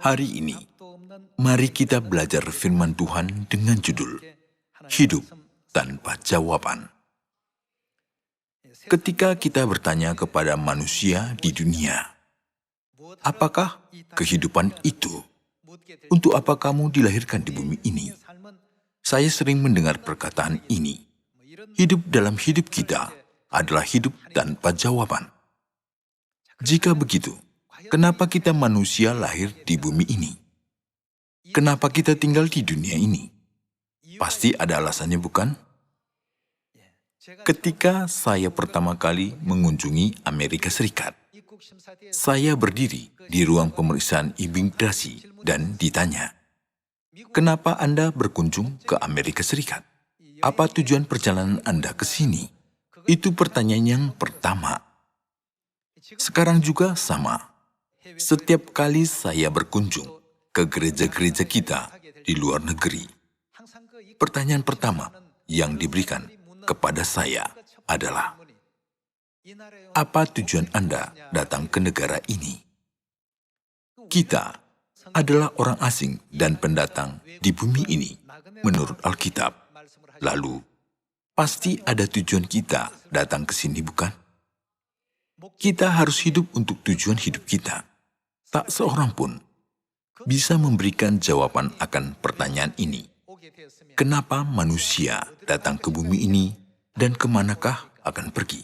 Hari ini, mari kita belajar firman Tuhan dengan judul Hidup Tanpa Jawaban. Ketika kita bertanya kepada manusia di dunia, apakah kehidupan itu? Untuk apa kamu dilahirkan di bumi ini? Saya sering mendengar perkataan ini. Hidup dalam hidup kita adalah hidup tanpa jawaban. Jika begitu, kenapa kita manusia lahir di bumi ini? Kenapa kita tinggal di dunia ini? Pasti ada alasannya, bukan? Ketika saya pertama kali mengunjungi Amerika Serikat, saya berdiri di ruang pemeriksaan imigrasi dan ditanya, "Kenapa Anda berkunjung ke Amerika Serikat? Apa tujuan perjalanan Anda ke sini?" Itu pertanyaan yang pertama. Sekarang juga sama. Setiap kali saya berkunjung ke gereja-gereja kita di luar negeri, pertanyaan pertama yang diberikan kepada saya adalah, apa tujuan Anda datang ke negara ini? Kita adalah orang asing dan pendatang di bumi ini menurut Alkitab. Lalu, pasti ada tujuan kita datang ke sini, bukan? Kita harus hidup untuk tujuan hidup kita. Tak seorang pun bisa memberikan jawaban akan pertanyaan ini. Kenapa manusia datang ke bumi ini dan kemanakah akan pergi?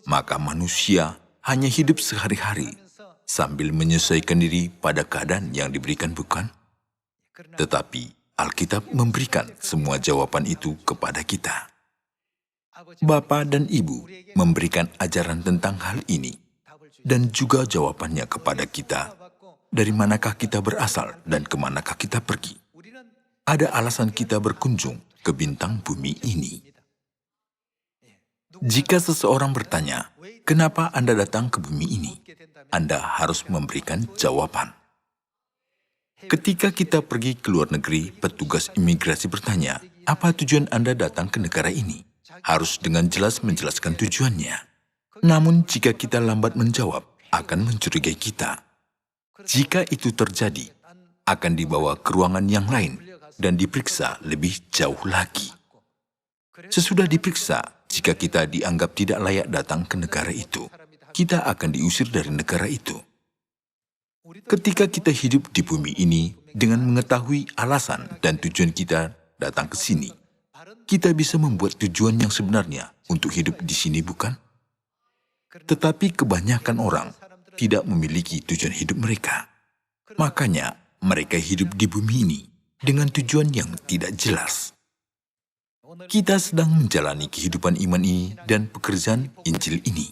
Maka manusia hanya hidup sehari-hari sambil menyesuaikan diri pada keadaan yang diberikan, bukan? Tetapi Alkitab memberikan semua jawaban itu kepada kita. Bapa dan Ibu memberikan ajaran tentang hal ini dan juga jawabannya kepada kita. Dari manakah kita berasal dan kemanakah kita pergi? Ada alasan kita berkunjung ke bintang bumi ini. Jika seseorang bertanya, kenapa Anda datang ke bumi ini? Anda harus memberikan jawaban. Ketika kita pergi ke luar negeri, petugas imigrasi bertanya, apa tujuan Anda datang ke negara ini? Harus dengan jelas menjelaskan tujuannya. Namun jika kita lambat menjawab, akan mencurigai kita. Jika itu terjadi, akan dibawa ke ruangan yang lain dan diperiksa lebih jauh lagi. Sesudah diperiksa, jika kita dianggap tidak layak datang ke negara itu, kita akan diusir dari negara itu. Ketika kita hidup di bumi ini dengan mengetahui alasan dan tujuan kita datang ke sini, kita bisa membuat tujuan yang sebenarnya untuk hidup di sini, bukan? Tetapi kebanyakan orang tidak memiliki tujuan hidup mereka. Makanya mereka hidup di bumi ini dengan tujuan yang tidak jelas. Kita sedang menjalani kehidupan iman ini dan pekerjaan Injil ini.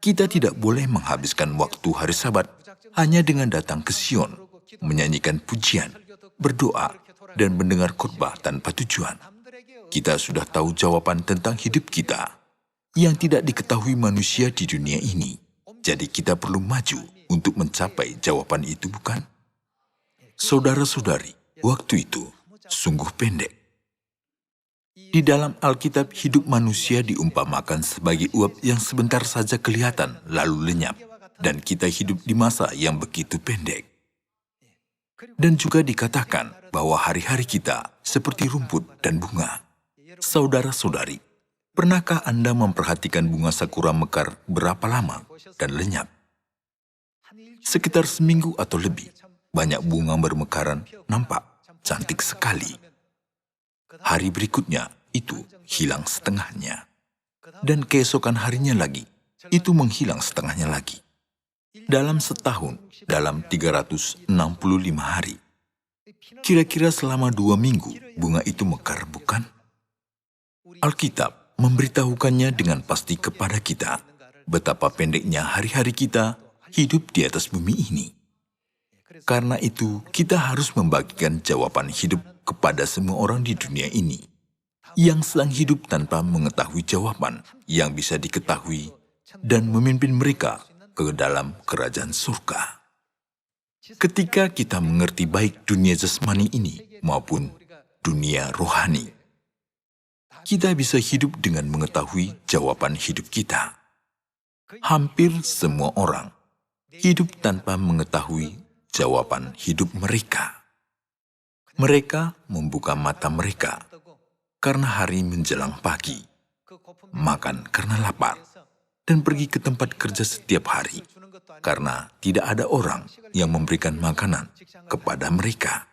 Kita tidak boleh menghabiskan waktu hari Sabat hanya dengan datang ke Sion, menyanyikan pujian, berdoa, dan mendengar khotbah tanpa tujuan. Kita sudah tahu jawaban tentang hidup kita yang tidak diketahui manusia di dunia ini. Jadi kita perlu maju untuk mencapai jawaban itu, bukan? Saudara-saudari, waktu itu sungguh pendek. Di dalam Alkitab, hidup manusia diumpamakan sebagai uap yang sebentar saja kelihatan lalu lenyap, dan kita hidup di masa yang begitu pendek. Dan juga dikatakan bahwa hari-hari kita seperti rumput dan bunga. Saudara-saudari, pernahkah Anda memperhatikan bunga sakura mekar berapa lama dan lenyap? Sekitar seminggu atau lebih, banyak bunga bermekaran nampak cantik sekali. Hari berikutnya, itu hilang setengahnya. Dan keesokan harinya lagi, itu menghilang setengahnya lagi. Dalam setahun, dalam 365 hari, kira-kira selama 2 minggu, bunga itu mekar, bukan? Alkitab memberitahukannya dengan pasti kepada kita, betapa pendeknya hari-hari kita hidup di atas bumi ini. Karena itu, kita harus membagikan jawaban hidup kepada semua orang di dunia ini yang sedang hidup tanpa mengetahui jawaban yang bisa diketahui dan memimpin mereka ke dalam kerajaan surga. Ketika kita mengerti baik dunia jasmani ini maupun dunia rohani, kita bisa hidup dengan mengetahui jawaban hidup kita. Hampir semua orang hidup tanpa mengetahui jawaban hidup mereka. Mereka membuka mata mereka karena hari menjelang pagi, makan karena lapar, dan pergi ke tempat kerja setiap hari karena tidak ada orang yang memberikan makanan kepada mereka.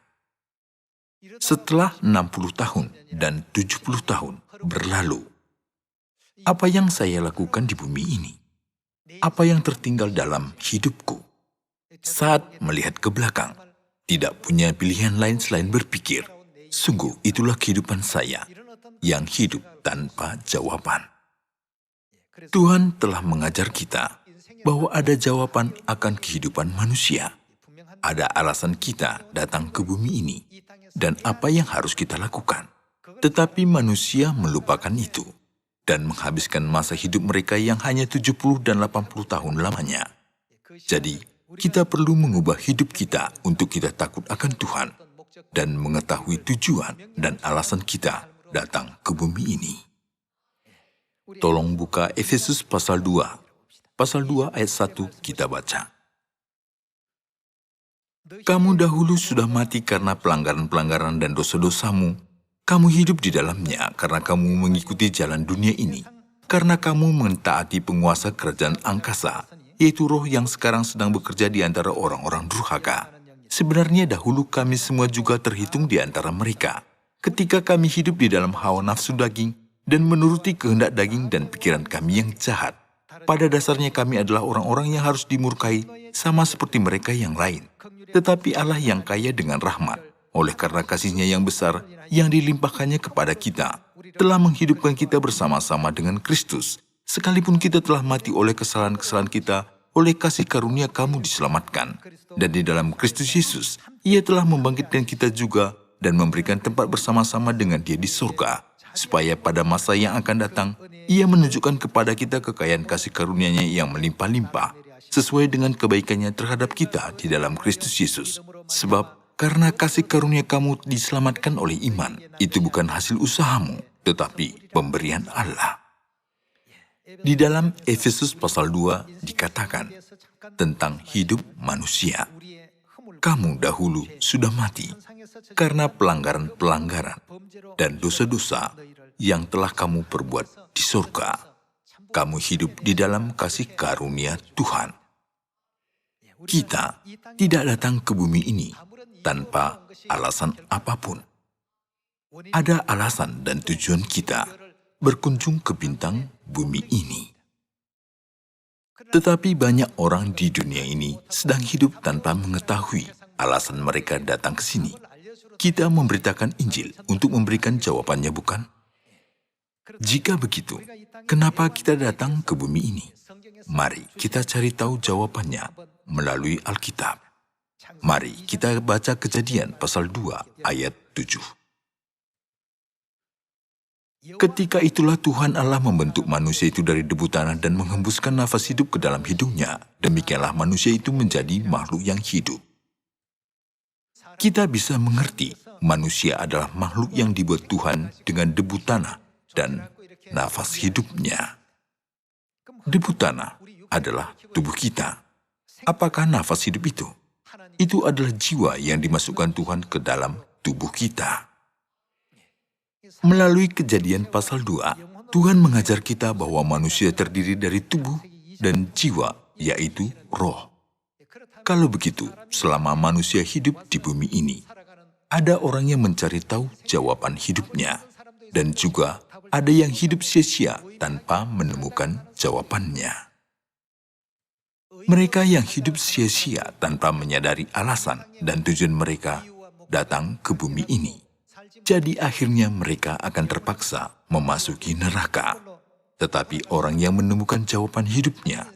Setelah 60 tahun dan 70 tahun berlalu, apa yang saya lakukan di bumi ini? Apa yang tertinggal dalam hidupku? Saat melihat ke belakang, tidak punya pilihan lain selain berpikir, sungguh itulah kehidupan saya yang hidup tanpa jawaban. Tuhan telah mengajar kita bahwa ada jawaban akan kehidupan manusia. Ada alasan kita datang ke bumi ini dan apa yang harus kita lakukan. Tetapi manusia melupakan itu dan menghabiskan masa hidup mereka yang hanya 70 dan 80 tahun lamanya. Jadi, kita perlu mengubah hidup kita untuk kita takut akan Tuhan dan mengetahui tujuan dan alasan kita datang ke bumi ini. Tolong buka Efesus pasal 2. Pasal 2 ayat 1 kita baca. Kamu dahulu sudah mati karena pelanggaran-pelanggaran dan dosa-dosamu. Kamu hidup di dalamnya karena kamu mengikuti jalan dunia ini. Karena kamu mentaati penguasa kerajaan angkasa, yaitu roh yang sekarang sedang bekerja di antara orang-orang durhaka. Sebenarnya dahulu kami semua juga terhitung di antara mereka. Ketika kami hidup di dalam hawa nafsu daging, dan menuruti kehendak daging dan pikiran kami yang jahat. Pada dasarnya kami adalah orang-orang yang harus dimurkai sama seperti mereka yang lain. Tetapi Allah yang kaya dengan rahmat, oleh karena kasih-Nya yang besar yang dilimpahkannya kepada kita, telah menghidupkan kita bersama-sama dengan Kristus. Sekalipun kita telah mati oleh kesalahan-kesalahan kita, oleh kasih karunia kamu diselamatkan. Dan di dalam Kristus Yesus, Ia telah membangkitkan kita juga dan memberikan tempat bersama-sama dengan Dia di surga. Supaya pada masa yang akan datang, Ia menunjukkan kepada kita kekayaan kasih karunia-Nya yang melimpah-limpah, sesuai dengan kebaikan-Nya terhadap kita di dalam Kristus Yesus. Sebab, karena kasih karunia kamu diselamatkan oleh iman, itu bukan hasil usahamu, tetapi pemberian Allah. Di dalam Efesus pasal 2 dikatakan tentang hidup manusia. Kamu dahulu sudah mati karena pelanggaran-pelanggaran dan dosa-dosa yang telah kamu perbuat di surga. Kamu hidup di dalam kasih karunia Tuhan. Kita tidak datang ke bumi ini tanpa alasan apapun. Ada alasan dan tujuan kita berkunjung ke bintang bumi ini. Tetapi banyak orang di dunia ini sedang hidup tanpa mengetahui alasan mereka datang ke sini. Kita memberitakan Injil untuk memberikan jawabannya, bukan? Jika begitu, kenapa kita datang ke bumi ini? Mari kita cari tahu jawabannya melalui Alkitab. Mari kita baca Kejadian pasal 2 ayat 7. Ketika itulah Tuhan Allah membentuk manusia itu dari debu tanah dan menghembuskan nafas hidup ke dalam hidungnya. Demikianlah manusia itu menjadi makhluk yang hidup. Kita bisa mengerti manusia adalah makhluk yang dibuat Tuhan dengan debu tanah dan nafas hidupnya. Debu tanah adalah tubuh kita. Apakah nafas hidup itu? Itu adalah jiwa yang dimasukkan Tuhan ke dalam tubuh kita. Melalui Kejadian pasal 2, Tuhan mengajar kita bahwa manusia terdiri dari tubuh dan jiwa, yaitu roh. Kalau begitu, selama manusia hidup di bumi ini, ada orang yang mencari tahu jawaban hidupnya, dan juga ada yang hidup sia-sia tanpa menemukan jawabannya. Mereka yang hidup sia-sia tanpa menyadari alasan dan tujuan mereka datang ke bumi ini. Jadi akhirnya mereka akan terpaksa memasuki neraka. Tetapi orang yang menemukan jawaban hidupnya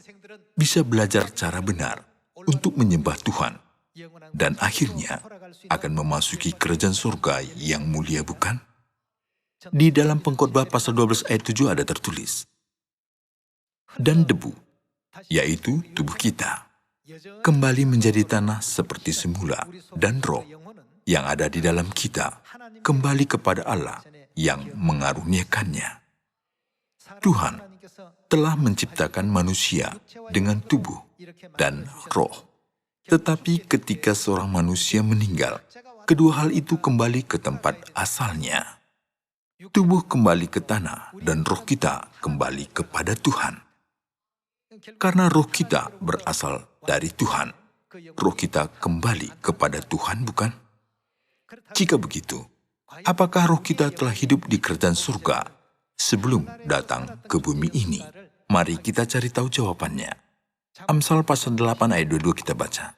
bisa belajar cara benar untuk menyembah Tuhan. Dan akhirnya akan memasuki kerajaan surga yang mulia, bukan? Di dalam Pengkhotbah pasal 12 ayat 7 ada tertulis, dan debu, yaitu tubuh kita, kembali menjadi tanah seperti semula, dan roh yang ada di dalam kita kembali kepada Allah yang mengaruniakannya. Tuhan telah menciptakan manusia dengan tubuh dan roh. Tetapi ketika seorang manusia meninggal, kedua hal itu kembali ke tempat asalnya. Tubuh kembali ke tanah dan roh kita kembali kepada Tuhan. Karena roh kita berasal dari Tuhan, roh kita kembali kepada Tuhan, bukan? Jika begitu, apakah roh kita telah hidup di kerajaan surga sebelum datang ke bumi ini? Mari kita cari tahu jawabannya. Amsal pasal 8 ayat 22 kita baca.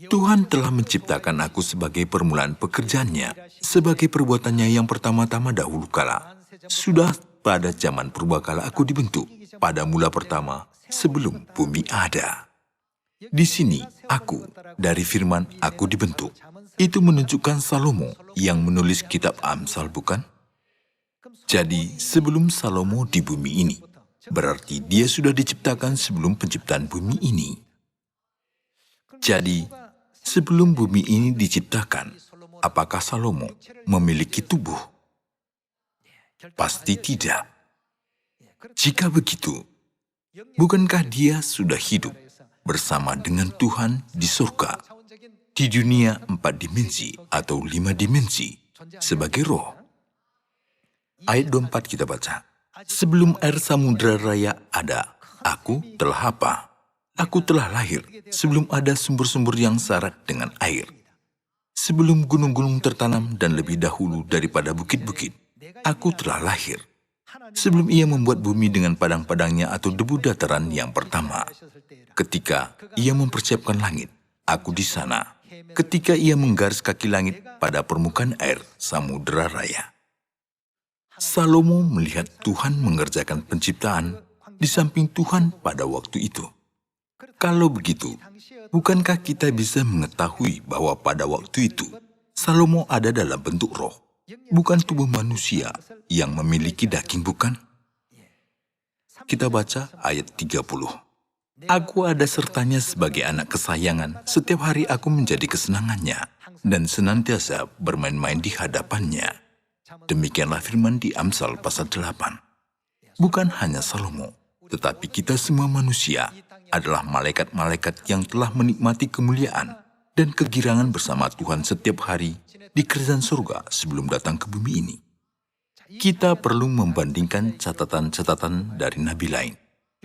Tuhan telah menciptakan aku sebagai permulaan pekerjaannya, sebagai perbuatannya yang pertama-tama dahulu kala. Sudah pada zaman purbakala aku dibentuk, pada mula pertama, sebelum bumi ada. Di sini, aku, dari firman aku dibentuk. Itu menunjukkan Salomo yang menulis kitab Amsal, bukan? Jadi, sebelum Salomo di bumi ini, berarti dia sudah diciptakan sebelum penciptaan bumi ini. Jadi, sebelum bumi ini diciptakan, apakah Salomo memiliki tubuh? Pasti tidak. Jika begitu, bukankah dia sudah hidup bersama dengan Tuhan di surga, di dunia 4 dimensi atau 5 dimensi, sebagai roh? Ayat 24 kita baca, sebelum air samudera raya ada, aku telah apa? Aku telah lahir sebelum ada sumber-sumber yang syarat dengan air. Sebelum gunung-gunung tertanam dan lebih dahulu daripada bukit-bukit, aku telah lahir. Sebelum ia membuat bumi dengan padang-padangnya atau debu dataran yang pertama. Ketika ia mempersiapkan langit, aku di sana. Ketika ia menggaris kaki langit pada permukaan air samudera raya. Salomo melihat Tuhan mengerjakan penciptaan di samping Tuhan pada waktu itu. Kalau begitu, bukankah kita bisa mengetahui bahwa pada waktu itu, Salomo ada dalam bentuk roh, bukan tubuh manusia yang memiliki daging, bukan? Kita baca ayat 30. Aku ada sertanya sebagai anak kesayangan, setiap hari aku menjadi kesenangannya, dan senantiasa bermain-main di hadapannya. Demikianlah firman di Amsal pasal 8. Bukan hanya Salomo, tetapi kita semua manusia adalah malaikat-malaikat yang telah menikmati kemuliaan dan kegirangan bersama Tuhan setiap hari di kerajaan surga sebelum datang ke bumi ini. Kita perlu membandingkan catatan-catatan dari nabi lain.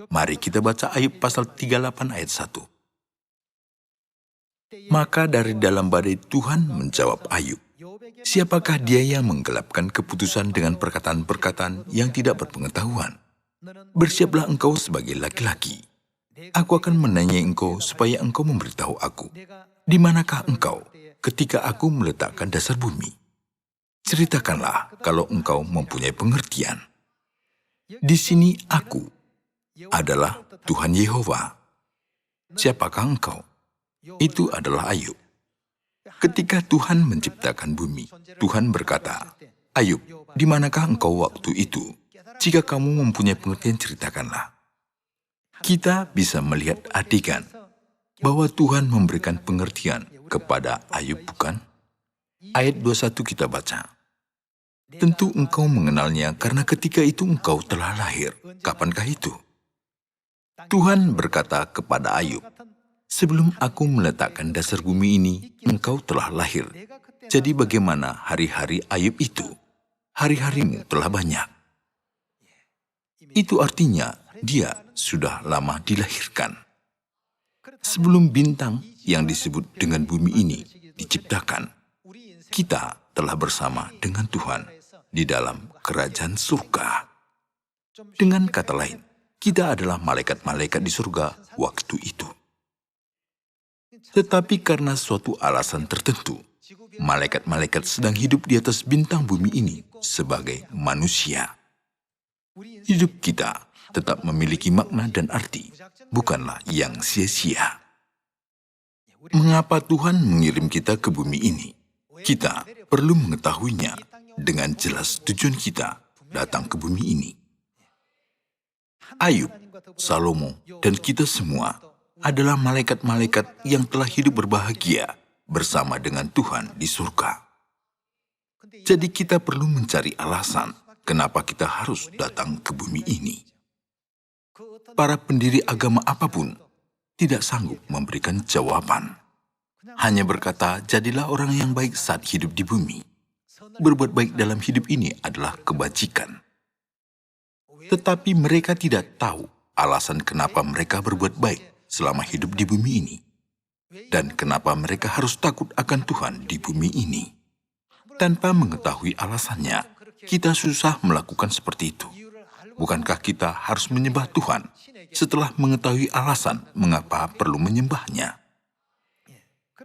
Mari kita baca Ayub pasal 38 ayat 1. Maka dari dalam badai Tuhan menjawab Ayub, siapakah dia yang menggelapkan keputusan dengan perkataan-perkataan yang tidak berpengetahuan? Bersiaplah engkau sebagai laki-laki. Aku akan menanyai engkau supaya engkau memberitahu aku. Di manakah engkau ketika aku meletakkan dasar bumi? Ceritakanlah kalau engkau mempunyai pengertian. Di sini aku adalah Tuhan Yehova. Siapakah engkau? Itu adalah Ayub. Ketika Tuhan menciptakan bumi, Tuhan berkata, Ayub, di manakah engkau waktu itu? Jika kamu mempunyai pengertian, ceritakanlah. Kita bisa melihat adegan bahwa Tuhan memberikan pengertian kepada Ayub, bukan? Ayat 21 kita baca. Tentu engkau mengenalnya karena ketika itu engkau telah lahir. Kapankah itu? Tuhan berkata kepada Ayub, sebelum aku meletakkan dasar bumi ini, engkau telah lahir. Jadi bagaimana hari-hari Ayub itu? Hari-harimu telah banyak. Itu artinya dia sudah lama dilahirkan. Sebelum bintang yang disebut dengan bumi ini diciptakan, kita telah bersama dengan Tuhan di dalam kerajaan surga. Dengan kata lain, kita adalah malaikat-malaikat di surga waktu itu. Tetapi karena suatu alasan tertentu, malaikat-malaikat sedang hidup di atas bintang bumi ini sebagai manusia. Hidup kita tetap memiliki makna dan arti, bukanlah yang sia-sia. Mengapa Tuhan mengirim kita ke bumi ini? Kita perlu mengetahuinya dengan jelas tujuan kita datang ke bumi ini. Ayub, Salomo, dan kita semua adalah malaikat-malaikat yang telah hidup berbahagia bersama dengan Tuhan di surga. Jadi kita perlu mencari alasan kenapa kita harus datang ke bumi ini. Para pendiri agama apapun tidak sanggup memberikan jawaban. Hanya berkata, jadilah orang yang baik saat hidup di bumi. Berbuat baik dalam hidup ini adalah kebajikan. Tetapi mereka tidak tahu alasan kenapa mereka berbuat baik selama hidup di bumi ini. Dan kenapa mereka harus takut akan Tuhan di bumi ini. Tanpa mengetahui alasannya, kita susah melakukan seperti itu. Bukankah kita harus menyembah Tuhan setelah mengetahui alasan mengapa perlu menyembahnya?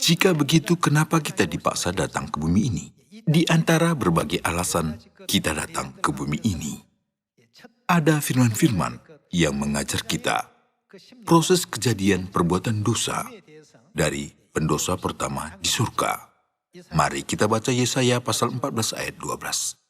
Jika begitu, kenapa kita dipaksa datang ke bumi ini? Di antara berbagai alasan kita datang ke bumi ini, ada firman-firman yang mengajar kita proses kejadian perbuatan dosa dari pendosa pertama di surga. Mari kita baca Yesaya pasal 14 ayat 12.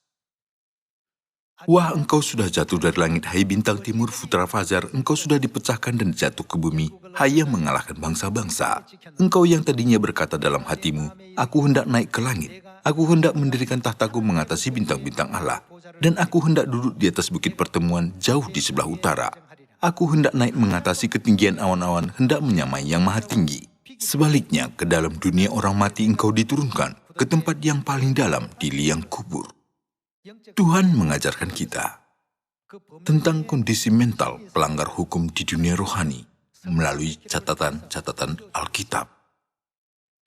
Wah, engkau sudah jatuh dari langit, hai bintang timur putra fajar, engkau sudah dipecahkan dan jatuh ke bumi, hai yang mengalahkan bangsa-bangsa. Engkau yang tadinya berkata dalam hatimu, aku hendak naik ke langit, aku hendak mendirikan tahtaku mengatasi bintang-bintang Allah, dan aku hendak duduk di atas bukit pertemuan jauh di sebelah utara. Aku hendak naik mengatasi ketinggian awan-awan, hendak menyamai yang maha tinggi. Sebaliknya, ke dalam dunia orang mati engkau diturunkan, ke tempat yang paling dalam di liang kubur. Tuhan mengajarkan kita tentang kondisi mental pelanggar hukum di dunia rohani melalui catatan-catatan Alkitab.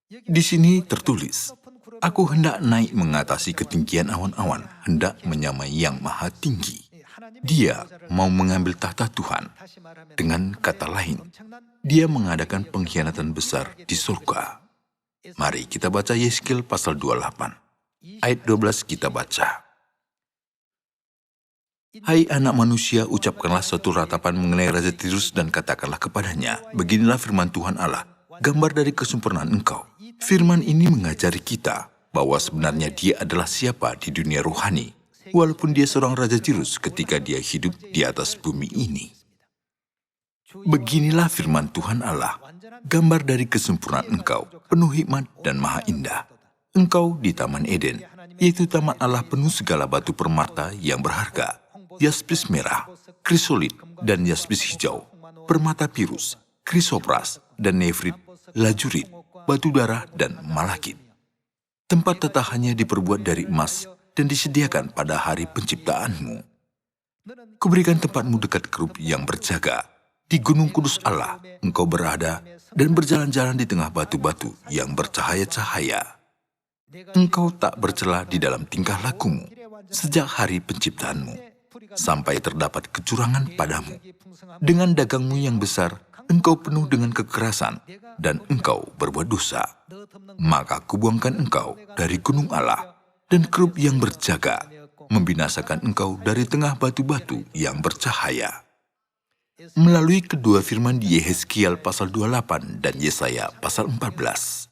Di sini tertulis, aku hendak naik mengatasi ketinggian awan-awan, hendak menyamai yang maha tinggi. Dia mau mengambil tahta Tuhan. Dengan kata lain, dia mengadakan pengkhianatan besar di surga. Mari kita baca Yeskiel pasal 28. Ayat 12 kita baca. Hai anak manusia, ucapkanlah suatu ratapan mengenai Raja Tirus dan katakanlah kepadanya, beginilah firman Tuhan Allah, gambar dari kesempurnaan engkau. Firman ini mengajari kita bahwa sebenarnya dia adalah siapa di dunia rohani, walaupun dia seorang Raja Tirus ketika dia hidup di atas bumi ini. Beginilah firman Tuhan Allah, gambar dari kesempurnaan engkau, penuh hikmat dan maha indah. Engkau di Taman Eden, yaitu taman Allah penuh segala batu permata yang berharga, yaspis merah, krisolit, dan yaspis hijau, permata pirus, krisopras, dan nefrit, lajurit, batu darah, dan malakit. Tempat tatahannya diperbuat dari emas dan disediakan pada hari penciptaanmu. Kuberikan tempatmu dekat kerub yang berjaga. Di gunung kudus Allah, engkau berada dan berjalan-jalan di tengah batu-batu yang bercahaya-cahaya. Engkau tak bercela di dalam tingkah lakumu sejak hari penciptaanmu, sampai terdapat kecurangan padamu. Dengan dagangmu yang besar, engkau penuh dengan kekerasan, dan engkau berbuat dosa. Maka kubuangkan engkau dari gunung Allah, dan kerub yang berjaga, membinasakan engkau dari tengah batu-batu yang bercahaya. Melalui kedua firman di Yeskiel pasal 28 dan Yesaya pasal 14,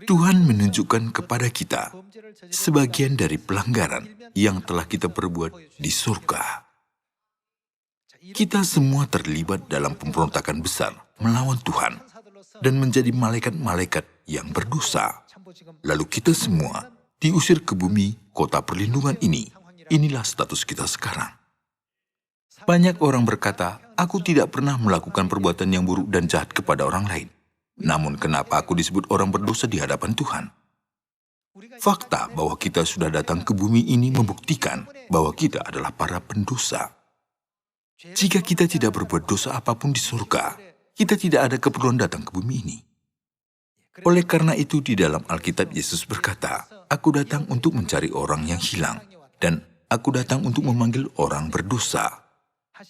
Tuhan menunjukkan kepada kita sebagian dari pelanggaran yang telah kita perbuat di surga. Kita semua terlibat dalam pemberontakan besar melawan Tuhan dan menjadi malaikat-malaikat yang berdosa. Lalu kita semua diusir ke bumi kota perlindungan ini. Inilah status kita sekarang. Banyak orang berkata, aku tidak pernah melakukan perbuatan yang buruk dan jahat kepada orang lain. Namun kenapa aku disebut orang berdosa di hadapan Tuhan? Fakta bahwa kita sudah datang ke bumi ini membuktikan bahwa kita adalah para pendosa. Jika kita tidak berbuat dosa apapun di surga, kita tidak ada keperluan datang ke bumi ini. Oleh karena itu di dalam Alkitab Yesus berkata, aku datang untuk mencari orang yang hilang, dan aku datang untuk memanggil orang berdosa.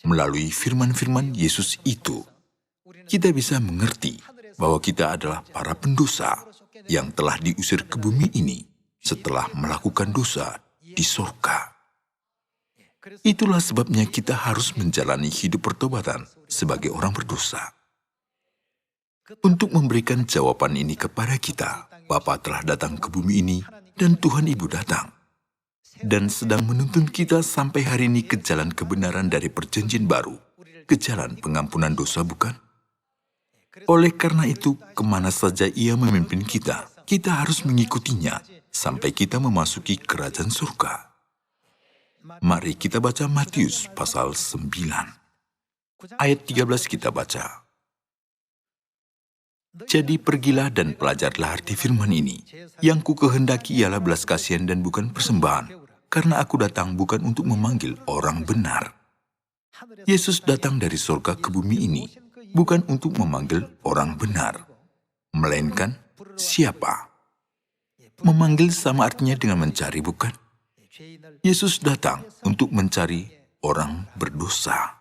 Melalui firman-firman Yesus itu, kita bisa mengerti bahwa kita adalah para pendosa yang telah diusir ke bumi ini setelah melakukan dosa di surga. Itulah sebabnya kita harus menjalani hidup pertobatan sebagai orang berdosa. Untuk memberikan jawaban ini kepada kita, Bapa telah datang ke bumi ini dan Tuhan Ibu datang. Dan sedang menuntun kita sampai hari ini ke jalan kebenaran dari perjanjian baru, ke jalan pengampunan dosa bukan? Oleh karena itu, kemana saja ia memimpin kita, kita harus mengikutinya sampai kita memasuki kerajaan surga. Mari kita baca Matius pasal 9. Ayat 13 kita baca. Jadi pergilah dan pelajarlah arti firman ini. Yang ku kehendaki ialah belas kasihan dan bukan persembahan, karena aku datang bukan untuk memanggil orang benar. Yesus datang dari surga ke bumi ini, bukan untuk memanggil orang benar, melainkan siapa? Memanggil sama artinya dengan mencari, bukan? Yesus datang untuk mencari orang berdosa.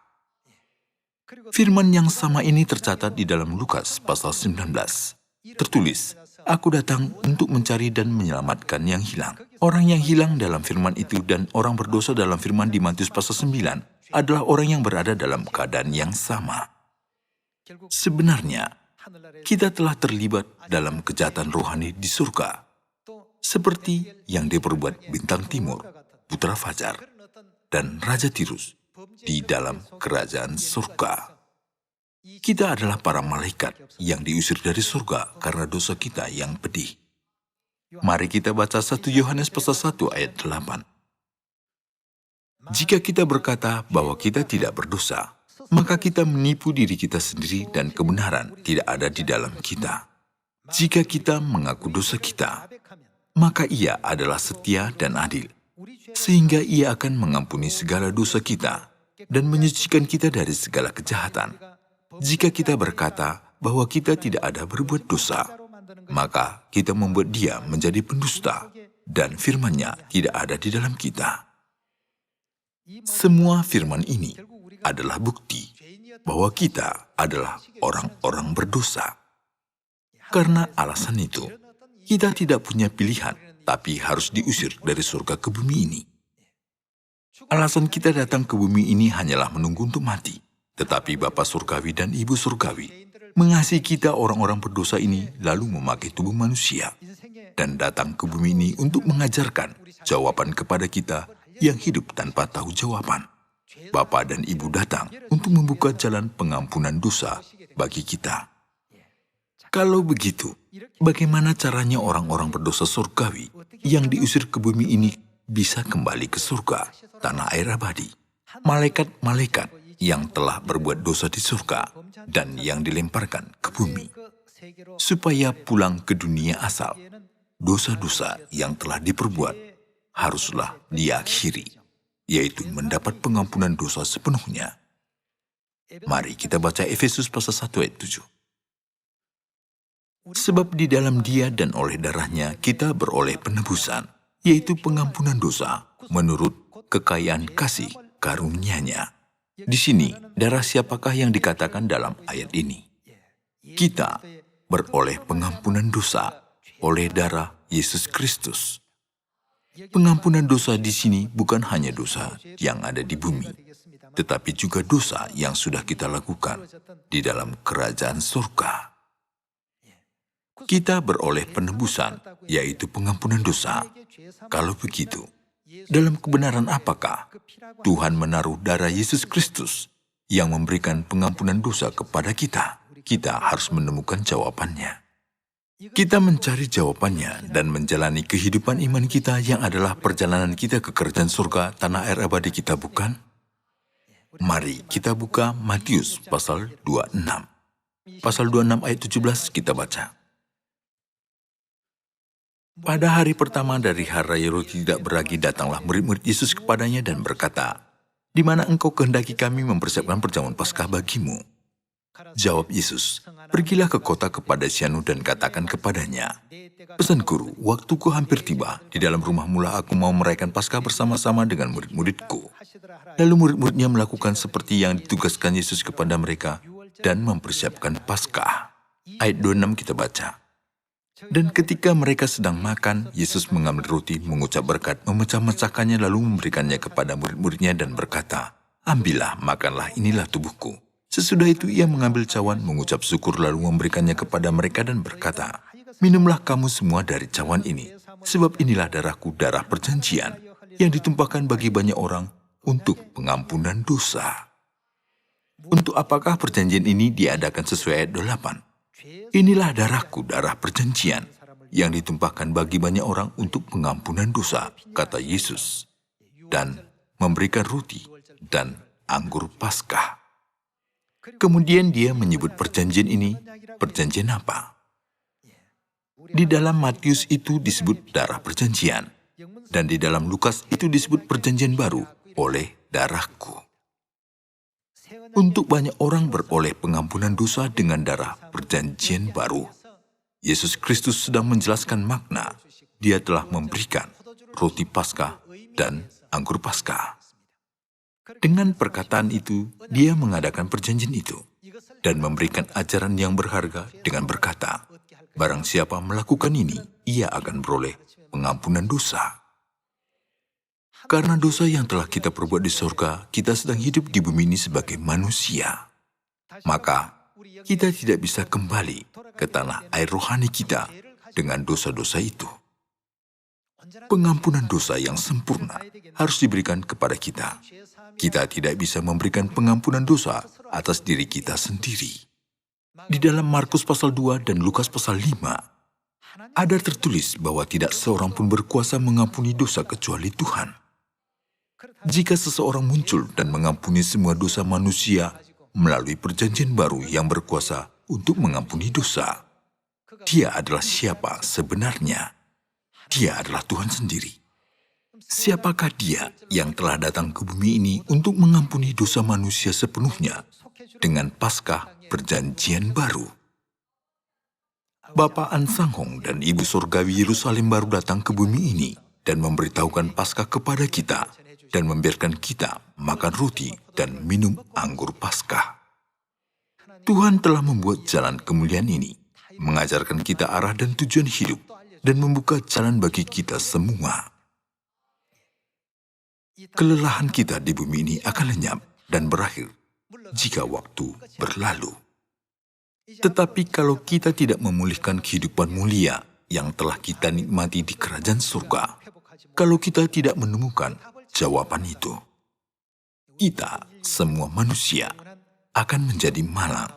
Firman yang sama ini tercatat di dalam Lukas pasal 19. Tertulis, aku datang untuk mencari dan menyelamatkan yang hilang. Orang yang hilang dalam firman itu dan orang berdosa dalam firman di Matius pasal 9 adalah orang yang berada dalam keadaan yang sama. Sebenarnya, kita telah terlibat dalam kejahatan rohani di surga, seperti yang diperbuat bintang timur, putra fajar, dan raja Tirus di dalam kerajaan surga. Kita adalah para malaikat yang diusir dari surga karena dosa kita yang pedih. Mari kita baca 1 Yohanes pasal 1 ayat 8. Jika kita berkata bahwa kita tidak berdosa, maka kita menipu diri kita sendiri dan kebenaran tidak ada di dalam kita. Jika kita mengaku dosa kita, maka Ia adalah setia dan adil, sehingga Ia akan mengampuni segala dosa kita dan menyucikan kita dari segala kejahatan. Jika kita berkata bahwa kita tidak ada berbuat dosa, maka kita membuat Dia menjadi pendusta dan firman-Nya tidak ada di dalam kita. Semua firman ini adalah bukti bahwa kita adalah orang-orang berdosa. Karena alasan itu, kita tidak punya pilihan, tapi harus diusir dari surga ke bumi ini. Alasan kita datang ke bumi ini hanyalah menunggu untuk mati. Tetapi Bapa Surgawi dan Ibu Surgawi mengasihi kita orang-orang berdosa ini lalu memakai tubuh manusia dan datang ke bumi ini untuk mengajarkan jawaban kepada kita yang hidup tanpa tahu jawaban. Bapa dan Ibu datang untuk membuka jalan pengampunan dosa bagi kita. Kalau begitu, bagaimana caranya orang-orang berdosa surgawi yang diusir ke bumi ini bisa kembali ke surga, tanah air abadi? Malaikat-malaikat yang telah berbuat dosa di surga dan yang dilemparkan ke bumi, supaya pulang ke dunia asal. Dosa-dosa yang telah diperbuat haruslah diakhiri, yaitu mendapat pengampunan dosa sepenuhnya. Mari kita baca Efesus pasal 1 ayat 7. Sebab di dalam Dia dan oleh darahnya kita beroleh penebusan, yaitu pengampunan dosa menurut kekayaan kasih karunia-Nya. Di sini, darah siapakah yang dikatakan dalam ayat ini? Kita beroleh pengampunan dosa oleh darah Yesus Kristus. Pengampunan dosa di sini bukan hanya dosa yang ada di bumi, tetapi juga dosa yang sudah kita lakukan di dalam kerajaan surga. Kita beroleh penebusan, yaitu pengampunan dosa. Kalau begitu, dalam kebenaran apakah Tuhan menaruh darah Yesus Kristus yang memberikan pengampunan dosa kepada kita? Kita harus menemukan jawabannya. Kita mencari jawabannya dan menjalani kehidupan iman kita yang adalah perjalanan kita ke kerajaan surga tanah air abadi kita, bukan? Mari kita buka Matius pasal 26. Pasal 26 ayat 17 kita baca. Pada hari pertama dari hari raya roti tidak beragi, datanglah murid-murid Yesus kepadanya dan berkata, "Di mana engkau kehendaki kami mempersiapkan perjamuan Paskah bagimu?" Jawab Yesus, "Pergilah ke kota kepada Syanu dan katakan kepadanya, pesan guru, waktuku hampir tiba. Di dalam rumah mula aku mau merayakan Paskah bersama-sama dengan murid-muridku." Lalu murid-muridnya melakukan seperti yang ditugaskan Yesus kepada mereka dan mempersiapkan Paskah. Ayat 26 kita baca. Dan ketika mereka sedang makan, Yesus mengambil roti, mengucap berkat, memecah-mecahkannya lalu memberikannya kepada murid-muridnya dan berkata, "Ambillah, makanlah, inilah tubuhku." Sesudah itu ia mengambil cawan, mengucap syukur lalu memberikannya kepada mereka dan berkata, "Minumlah kamu semua dari cawan ini, sebab inilah darahku, darah perjanjian, yang ditumpahkan bagi banyak orang untuk pengampunan dosa." Untuk apakah perjanjian ini diadakan sesuai ayat 8? Inilah darahku, darah perjanjian, yang ditumpahkan bagi banyak orang untuk pengampunan dosa, kata Yesus, dan memberikan roti dan anggur Paskah. Kemudian dia menyebut perjanjian ini, perjanjian apa? Di dalam Matius itu disebut darah perjanjian, dan di dalam Lukas itu disebut perjanjian baru oleh darahku. Untuk banyak orang beroleh pengampunan dosa dengan darah perjanjian baru. Yesus Kristus sedang menjelaskan makna. Dia telah memberikan roti Paskah dan anggur Paskah. Dengan perkataan itu, dia mengadakan perjanjian itu dan memberikan ajaran yang berharga dengan berkata, barang siapa melakukan ini, ia akan beroleh pengampunan dosa. Karena dosa yang telah kita perbuat di surga, kita sedang hidup di bumi ini sebagai manusia. Maka, kita tidak bisa kembali ke tanah air rohani kita dengan dosa-dosa itu. Pengampunan dosa yang sempurna harus diberikan kepada kita. Kita tidak bisa memberikan pengampunan dosa atas diri kita sendiri. Di dalam Markus pasal 2 dan Lukas pasal 5, ada tertulis bahwa tidak seorang pun berkuasa mengampuni dosa kecuali Tuhan. Jika seseorang muncul dan mengampuni semua dosa manusia melalui perjanjian baru yang berkuasa untuk mengampuni dosa, dia adalah siapa sebenarnya? Dia adalah Tuhan sendiri. Siapakah dia yang telah datang ke bumi ini untuk mengampuni dosa manusia sepenuhnya dengan Paskah perjanjian baru? Bapa Ansanghong dan Ibu Surgawi Yerusalem baru datang ke bumi ini dan memberitahukan Paskah kepada kita dan membiarkan kita makan roti dan minum anggur Paskah. Tuhan telah membuat jalan kemuliaan ini, mengajarkan kita arah dan tujuan hidup, dan membuka jalan bagi kita semua. Kelelahan kita di bumi ini akan lenyap dan berakhir jika waktu berlalu. Tetapi kalau kita tidak memulihkan kehidupan mulia yang telah kita nikmati di kerajaan surga, kalau kita tidak menemukan jawaban itu, kita, semua manusia, akan menjadi malang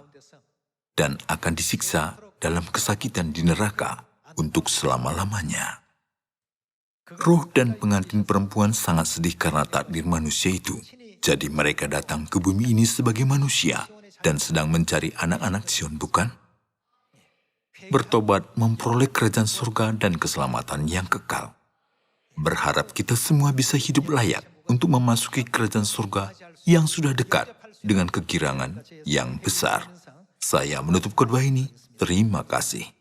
dan akan disiksa dalam kesakitan di neraka untuk selama-lamanya. Roh dan pengantin perempuan sangat sedih karena takdir manusia itu. Jadi mereka datang ke bumi ini sebagai manusia dan sedang mencari anak-anak Sion, bukan? Bertobat memperoleh kerajaan surga dan keselamatan yang kekal. Berharap kita semua bisa hidup layak untuk memasuki kerajaan surga yang sudah dekat dengan kegirangan yang besar. Saya menutup khotbah ini. Terima kasih.